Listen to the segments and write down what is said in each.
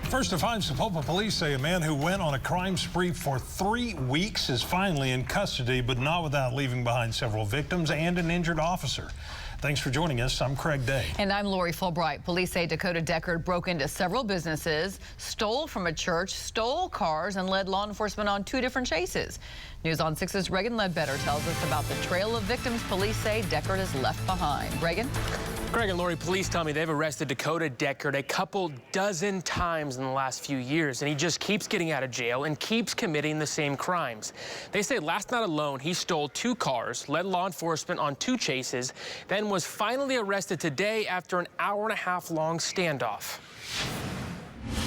First to find, Sapulpa Police say a man who went on a crime spree for 3 weeks is finally in custody, but not without leaving behind several victims and an injured officer. Thanks for joining us. I'm Craig Day. And I'm Lori Fulbright. Police say Dakota Deckard broke into several businesses, stole from a church, stole cars, and led law enforcement on 2 different chases. News on 6's Reagan Ledbetter tells us about the trail of victims police say Deckard has left behind. Reagan? Craig and Lori, police tell me they've arrested Dakota Deckard a couple dozen times in the last few years, and he just keeps getting out of jail and keeps committing the same crimes. They say last night alone, he stole 2 cars, led law enforcement on 2 chases, then was finally arrested today after an hour-and-a-half-long standoff.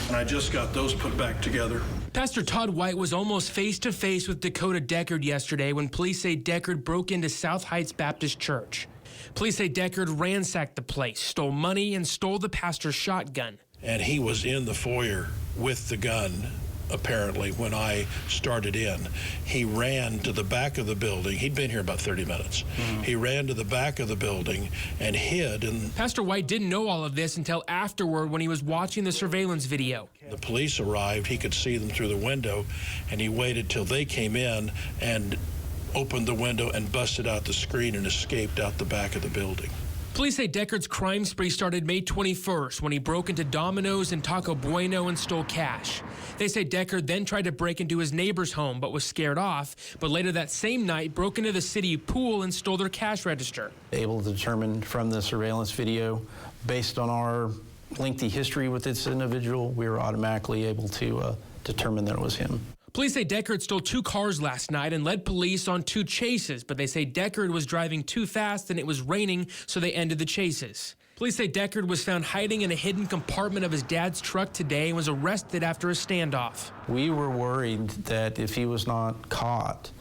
And I just got those put back together. Pastor Todd White was almost face-to-face with Dakota Deckard yesterday when police say Deckard broke into South Heights Baptist Church. Police say Deckard ransacked the place, stole money, and stole the pastor's shotgun. And he was in the foyer with the gun, apparently, when I started in. He ran to the back of the building. He'd been here about 30 minutes. He ran to the back of the building and hid. And Pastor White didn't know all of this until afterward when he was watching the surveillance video. The police arrived. He could see them through the window, and he waited till they came in and opened the window and busted out the screen and escaped out the back of the building. Police say Deckard's crime spree started May 21st when he broke into Domino's and Taco Bueno and stole cash. They say Deckard then tried to break into his neighbor's home but was scared off, but later that same night broke into the city pool and stole their cash register. Able to determine from the surveillance video, based on our lengthy history with this individual, we were automatically able to determine that it was him. Police say Deckard stole 2 cars last night and led police on 2 chases, but they say Deckard was driving too fast and it was raining, so they ended the chases. Police say Deckard was found hiding in a hidden compartment of his dad's truck today and was arrested after a standoff. We were worried that if he was not caught,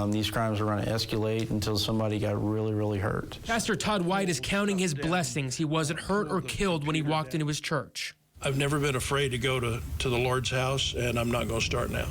these crimes were going to escalate until somebody got really, really hurt. Pastor Todd White is counting his blessings he wasn't hurt or killed when he walked into his church. I've never been afraid to go to the Lord's house, and I'm not going to start now.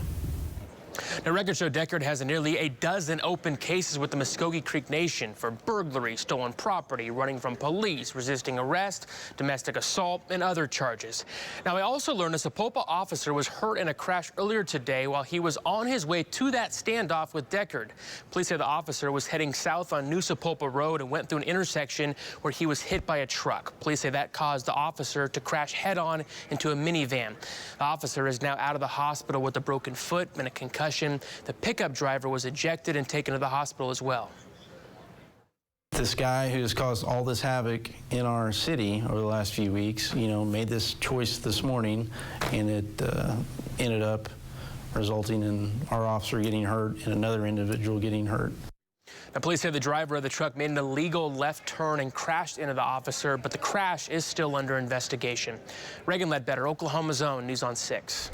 Now, records show Deckard has nearly a dozen open cases with the Muskogee Creek Nation for burglary, stolen property, running from police, resisting arrest, domestic assault, and other charges. Now, I also learned a Sapulpa officer was hurt in a crash earlier today while he was on his way to that standoff with Deckard. Police say the officer was heading south on New Sapulpa Road and went through an intersection where he was hit by a truck. Police say that caused the officer to crash head-on into a minivan. The officer is now out of the hospital with a broken foot and a concussion. The pickup driver was ejected and taken to the hospital as well. This guy who has caused all this havoc in our city over the last few weeks, made this choice this morning, and it ended up resulting in our officer getting hurt and another individual getting hurt. Now, police say the driver of the truck made an illegal left turn and crashed into the officer, but the crash is still under investigation. Reagan Ledbetter, Oklahoma's Own, News on 6.